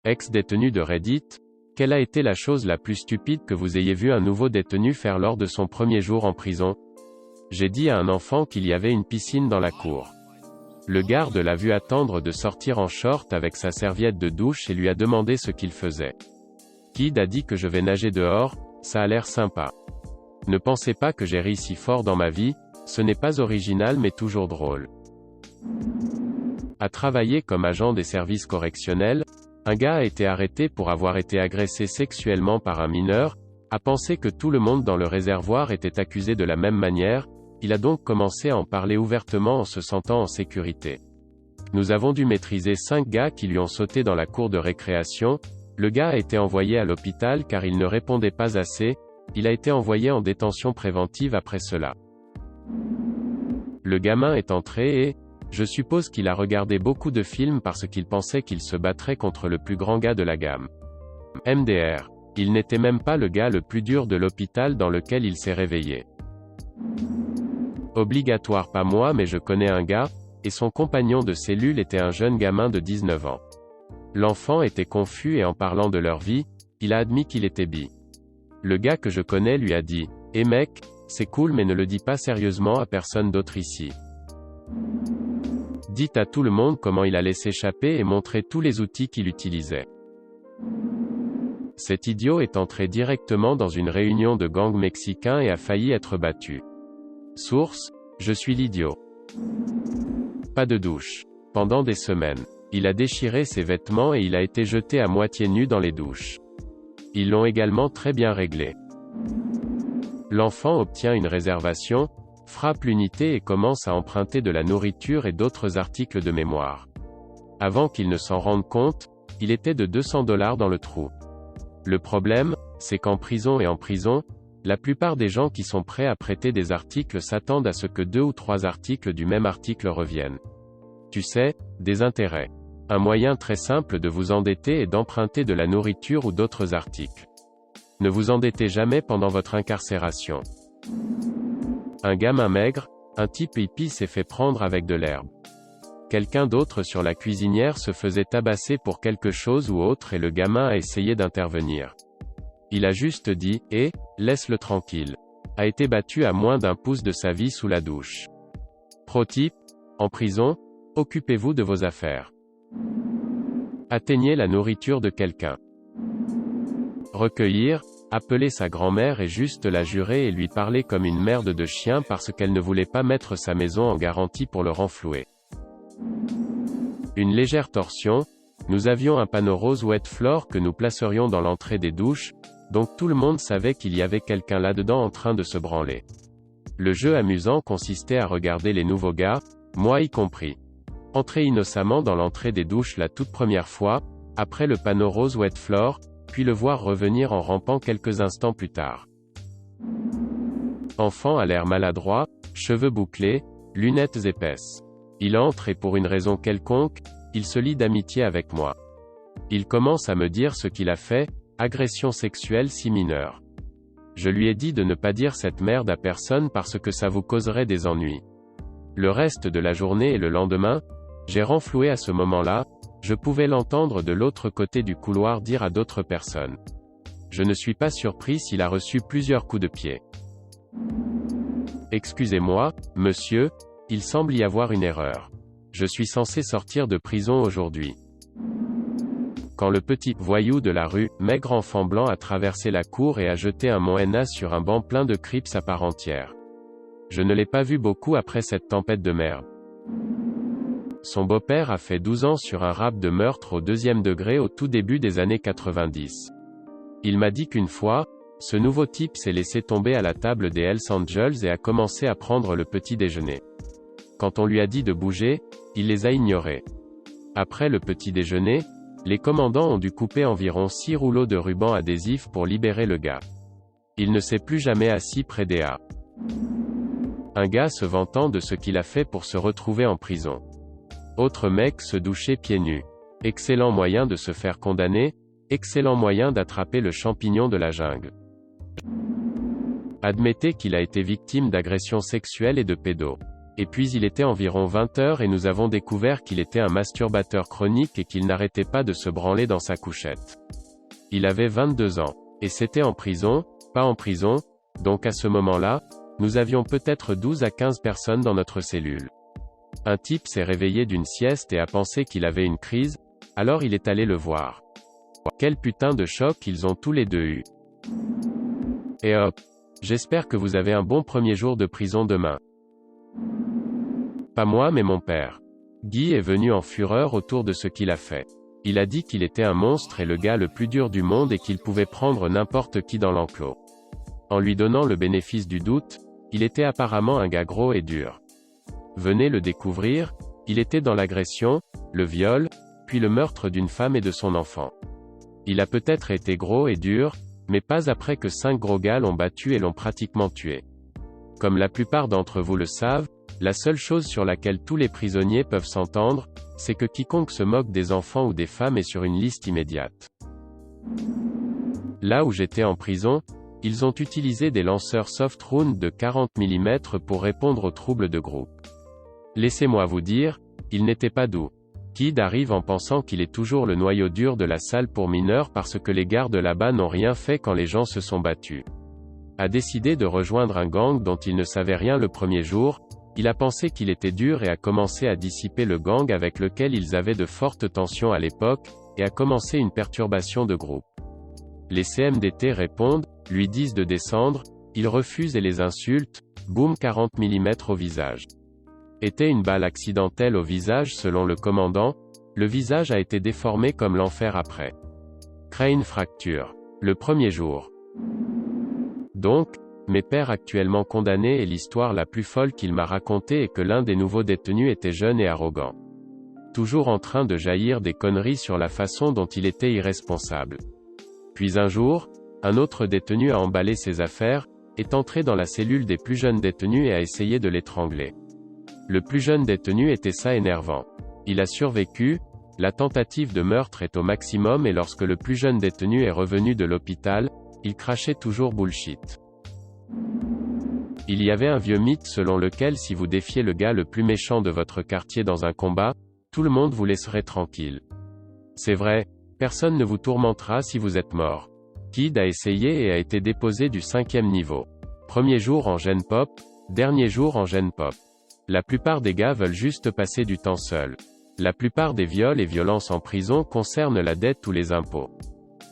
Ex-détenu de Reddit, quelle a été la chose la plus stupide que vous ayez vu un nouveau détenu faire lors de son premier jour en prison? J'ai dit à un enfant qu'il y avait une piscine dans la cour. Le garde l'a vu attendre de sortir en short avec sa serviette de douche et lui a demandé ce qu'il faisait. Kid a dit que je vais nager dehors, ça a l'air sympa. Ne pensez pas que j'ai ri si fort dans ma vie, ce n'est pas original mais toujours drôle. A travailler comme agent des services correctionnels, un gars a été arrêté pour avoir été agressé sexuellement par un mineur, a pensé que tout le monde dans le réservoir était accusé de la même manière, il a donc commencé à en parler ouvertement en se sentant en sécurité. Nous avons dû maîtriser 5 gars qui lui ont sauté dans la cour de récréation, le gars a été envoyé à l'hôpital car il ne répondait pas assez, il a été envoyé en détention préventive après cela. Le gamin est entré et, je suppose qu'il a regardé beaucoup de films parce qu'il pensait qu'il se battrait contre le plus grand gars de la gamme. MDR. Il n'était même pas le gars le plus dur de l'hôpital dans lequel il s'est réveillé. Obligatoire pas moi mais je connais un gars, et son compagnon de cellule était un jeune gamin de 19 ans. L'enfant était confus et en parlant de leur vie, il a admis qu'il était bi. Le gars que je connais lui a dit « Eh mec, c'est cool mais ne le dis pas sérieusement à personne d'autre ici. » Dites à tout le monde comment il allait s'échapper et montrer tous les outils qu'il utilisait. Cet idiot est entré directement dans une réunion de gang mexicain et a failli être battu. Source, je suis l'idiot. Pas de douche. Pendant des semaines. Il a déchiré ses vêtements et il a été jeté à moitié nu dans les douches. Ils l'ont également très bien réglé. L'enfant obtient une réservation, frappe l'unité et commence à emprunter de la nourriture et d'autres articles de mémoire. Avant qu'il ne s'en rende compte, il était de $200 dans le trou. Le problème, c'est qu'en prison, la plupart des gens qui sont prêts à prêter des articles s'attendent à ce que 2 ou 3 articles du même article reviennent. Tu sais, des intérêts. Un moyen très simple de vous endetter est d'emprunter de la nourriture ou d'autres articles. Ne vous endettez jamais pendant votre incarcération. Un gamin maigre, un type hippie s'est fait prendre avec de l'herbe. Quelqu'un d'autre sur la cuisinière se faisait tabasser pour quelque chose ou autre et le gamin a essayé d'intervenir. Il a juste dit « Eh, laisse-le tranquille », a été battu à moins d'1 pouce de sa vie sous la douche. Pro-tip, en prison, occupez-vous de vos affaires. Atteignez la nourriture de quelqu'un. Recueillir, appeler sa grand-mère et juste la jurer et lui parler comme une merde de chien parce qu'elle ne voulait pas mettre sa maison en garantie pour le renflouer. Une légère torsion, nous avions un panneau rose wet floor que nous placerions dans l'entrée des douches, donc tout le monde savait qu'il y avait quelqu'un là-dedans en train de se branler. Le jeu amusant consistait à regarder les nouveaux gars, moi y compris. Entrer innocemment dans l'entrée des douches la toute première fois, après le panneau rose wet floor, puis le voir revenir en rampant quelques instants plus tard. Enfant à l'air maladroit, cheveux bouclés, lunettes épaisses. Il entre et pour une raison quelconque, il se lie d'amitié avec moi. Il commence à me dire ce qu'il a fait, agression sexuelle si mineure. Je lui ai dit de ne pas dire cette merde à personne parce que ça vous causerait des ennuis. Le reste de la journée et le lendemain, j'ai renfloué à ce moment-là, je pouvais l'entendre de l'autre côté du couloir dire à d'autres personnes. Je ne suis pas surpris s'il a reçu plusieurs coups de pied. Excusez-moi, monsieur, il semble y avoir une erreur. Je suis censé sortir de prison aujourd'hui. Quand le petit voyou de la rue, maigre enfant blanc a traversé la cour et a jeté un Mohenna sur un banc plein de crips à part entière. Je ne l'ai pas vu beaucoup après cette tempête de merde. Son beau-père a fait 12 ans sur un rap de meurtre au 2e degré au tout début des années 90. Il m'a dit qu'une fois, ce nouveau type s'est laissé tomber à la table des Hells Angels et a commencé à prendre le petit déjeuner. Quand on lui a dit de bouger, il les a ignorés. Après le petit déjeuner, les commandants ont dû couper environ 6 rouleaux de ruban adhésif pour libérer le gars. Il ne s'est plus jamais assis près des A. Un gars se vantant de ce qu'il a fait pour se retrouver en prison. Autre mec se doucher pieds nus. Excellent moyen de se faire condamner, excellent moyen d'attraper le champignon de la jungle. Admettez qu'il a été victime d'agressions sexuelles et de pédos. Et puis il était environ 20 heures et nous avons découvert qu'il était un masturbateur chronique et qu'il n'arrêtait pas de se branler dans sa couchette. Il avait 22 ans. Et c'était en prison, pas en prison, donc à ce moment-là, nous avions peut-être 12 à 15 personnes dans notre cellule. Un type s'est réveillé d'une sieste et a pensé qu'il avait une crise, alors il est allé le voir. Quel putain de choc ils ont tous les deux eu. Et hop. J'espère que vous avez un bon premier jour de prison demain. Pas moi mais mon père. Guy est venu en fureur autour de ce qu'il a fait. Il a dit qu'il était un monstre et le gars le plus dur du monde et qu'il pouvait prendre n'importe qui dans l'enclos. En lui donnant le bénéfice du doute, il était apparemment un gars gros et dur. Venez le découvrir, il était dans l'agression, le viol, puis le meurtre d'une femme et de son enfant. Il a peut-être été gros et dur, mais pas après que 5 gros gars l'ont battu et l'ont pratiquement tué. Comme la plupart d'entre vous le savent, la seule chose sur laquelle tous les prisonniers peuvent s'entendre, c'est que quiconque se moque des enfants ou des femmes est sur une liste immédiate. Là où j'étais en prison, ils ont utilisé des lanceurs soft round de 40 mm pour répondre aux troubles de groupe. Laissez-moi vous dire, il n'était pas doux. Kid arrive en pensant qu'il est toujours le noyau dur de la salle pour mineurs parce que les gardes là-bas n'ont rien fait quand les gens se sont battus. A décidé de rejoindre un gang dont il ne savait rien le premier jour, il a pensé qu'il était dur et a commencé à dissiper le gang avec lequel ils avaient de fortes tensions à l'époque, et a commencé une perturbation de groupe. Les CMDT répondent, lui disent de descendre, il refuse et les insulte, boum 40 mm au visage. Était une balle accidentelle au visage selon le commandant, le visage a été déformé comme l'enfer après. Crâne fracture. Le premier jour. Donc, mes pères actuellement condamnés et l'histoire la plus folle qu'il m'a racontée est que l'un des nouveaux détenus était jeune et arrogant. Toujours en train de jaillir des conneries sur la façon dont il était irresponsable. Puis un jour, un autre détenu a emballé ses affaires, est entré dans la cellule des plus jeunes détenus et a essayé de l'étrangler. Le plus jeune détenu était ça énervant. Il a survécu, la tentative de meurtre est au maximum et lorsque le plus jeune détenu est revenu de l'hôpital, il crachait toujours bullshit. Il y avait un vieux mythe selon lequel si vous défiez le gars le plus méchant de votre quartier dans un combat, tout le monde vous laisserait tranquille. C'est vrai, personne ne vous tourmentera si vous êtes mort. Kid a essayé et a été déposé du 5e niveau. Premier jour en Gen Pop, dernier jour en Gen Pop. La plupart des gars veulent juste passer du temps seuls. La plupart des viols et violences en prison concernent la dette ou les impôts.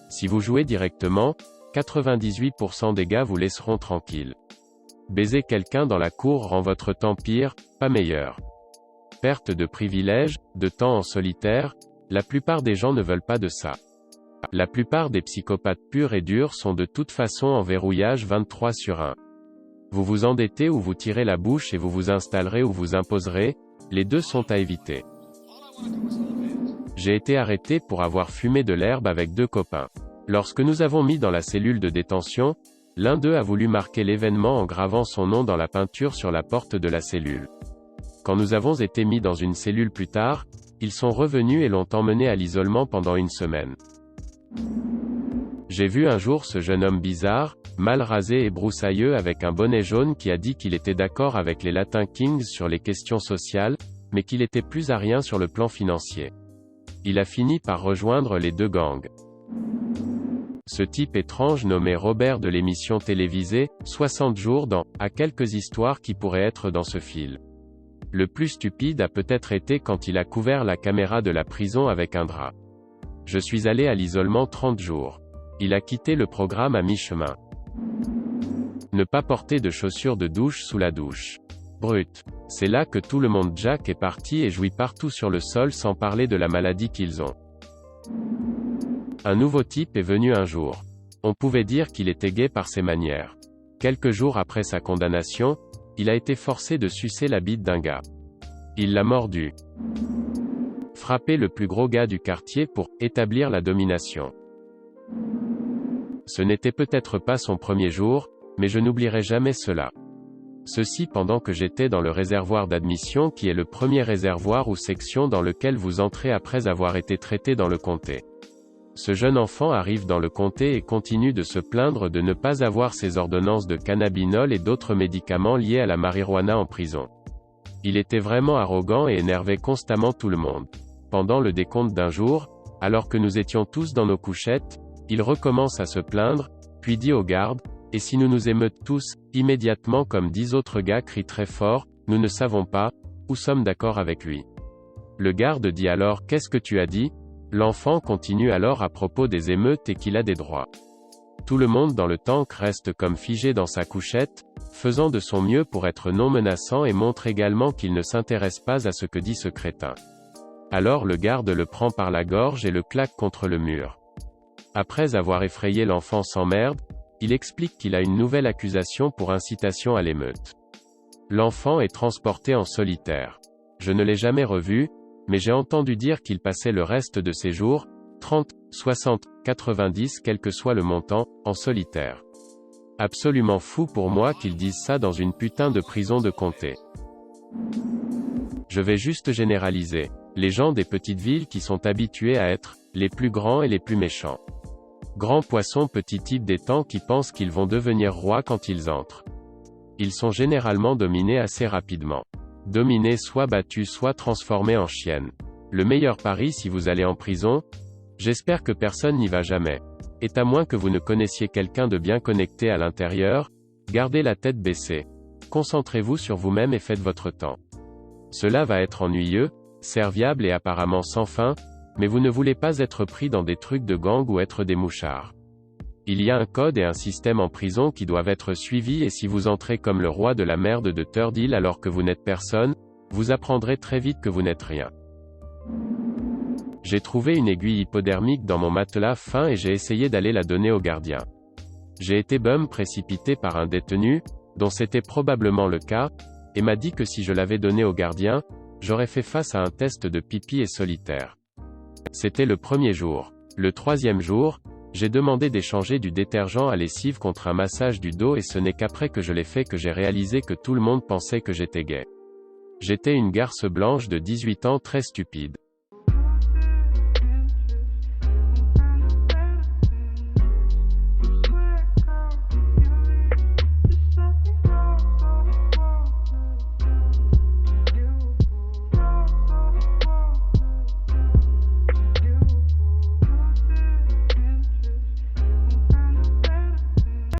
Si vous jouez directement, 98% des gars vous laisseront tranquille. Baiser quelqu'un dans la cour rend votre temps pire, pas meilleur. Perte de privilèges, de temps en solitaire, la plupart des gens ne veulent pas de ça. La plupart des psychopathes purs et durs sont de toute façon en verrouillage 23/1. Vous vous endettez ou vous tirez la bouche et vous vous installerez ou vous imposerez, les deux sont à éviter. J'ai été arrêté pour avoir fumé de l'herbe avec 2 copains. Lorsque nous avons mis dans la cellule de détention, l'un d'eux a voulu marquer l'événement en gravant son nom dans la peinture sur la porte de la cellule. Quand nous avons été mis dans une cellule plus tard, ils sont revenus et l'ont emmené à l'isolement pendant 1 semaine. J'ai vu un jour ce jeune homme bizarre, mal rasé et broussailleux avec un bonnet jaune qui a dit qu'il était d'accord avec les Latin Kings sur les questions sociales, mais qu'il était plus à rien sur le plan financier. Il a fini par rejoindre les 2 gangs. Ce type étrange nommé Robert de l'émission télévisée, 60 jours dans, a quelques histoires qui pourraient être dans ce fil. Le plus stupide a peut-être été quand il a couvert la caméra de la prison avec un drap. Je suis allé à l'isolement 30 jours. Il a quitté le programme à mi-chemin. Ne pas porter de chaussures de douche sous la douche. Brut. C'est là que tout le monde jack est parti et jouit partout sur le sol sans parler de la maladie qu'ils ont. Un nouveau type est venu un jour. On pouvait dire qu'il était gay par ses manières. Quelques jours après sa condamnation, il a été forcé de sucer la bite d'un gars. Il l'a mordu. Frappé le plus gros gars du quartier pour établir la domination. Ce n'était peut-être pas son premier jour, mais je n'oublierai jamais cela. Ceci pendant que j'étais dans le réservoir d'admission qui est le premier réservoir ou section dans lequel vous entrez après avoir été traité dans le comté. Ce jeune enfant arrive dans le comté et continue de se plaindre de ne pas avoir ses ordonnances de cannabinol et d'autres médicaments liés à la marijuana en prison. Il était vraiment arrogant et énervait constamment tout le monde. Pendant le décompte d'un jour, alors que nous étions tous dans nos couchettes, il recommence à se plaindre, puis dit aux gardes, « Et si nous nous émeutes tous, immédiatement comme 10 autres gars crient très fort, nous ne savons pas, ou sommes d'accord avec lui. » Le garde dit alors, « Qu'est-ce que tu as dit ?» L'enfant continue alors à propos des émeutes et qu'il a des droits. Tout le monde dans le tank reste comme figé dans sa couchette, faisant de son mieux pour être non menaçant et montre également qu'il ne s'intéresse pas à ce que dit ce crétin. Alors le garde le prend par la gorge et le claque contre le mur. Après avoir effrayé l'enfant sans merde, il explique qu'il a une nouvelle accusation pour incitation à l'émeute. L'enfant est transporté en solitaire. Je ne l'ai jamais revu, mais j'ai entendu dire qu'il passait le reste de ses jours, 30, 60, 90 quel que soit le montant, en solitaire. Absolument fou pour moi qu'ils disent ça dans une putain de prison de comté. Je vais juste généraliser. Les gens des petites villes qui sont habitués à être les plus grands et les plus méchants. Grands poissons petits types des temps qui pensent qu'ils vont devenir rois quand ils entrent. Ils sont généralement dominés assez rapidement. Dominés soit battus soit transformés en chiennes. Le meilleur pari si vous allez en prison, j'espère que personne n'y va jamais, est à moins que vous ne connaissiez quelqu'un de bien connecté à l'intérieur, gardez la tête baissée. Concentrez-vous sur vous-même et faites votre temps. Cela va être ennuyeux, serviable et apparemment sans fin, mais vous ne voulez pas être pris dans des trucs de gang ou être des mouchards. Il y a un code et un système en prison qui doivent être suivis et si vous entrez comme le roi de la merde de Third Hill alors que vous n'êtes personne, vous apprendrez très vite que vous n'êtes rien. J'ai trouvé une aiguille hypodermique dans mon matelas fin et j'ai essayé d'aller la donner au gardien. J'ai été précipité par un détenu, dont c'était probablement le cas, et m'a dit que si je l'avais donné au gardien, j'aurais fait face à un test de pipi et solitaire. C'était le premier jour. Le troisième jour, j'ai demandé d'échanger du détergent à lessive contre un massage du dos et ce n'est qu'après que je l'ai fait que j'ai réalisé que tout le monde pensait que j'étais gay. J'étais une garce blanche de 18 ans très stupide.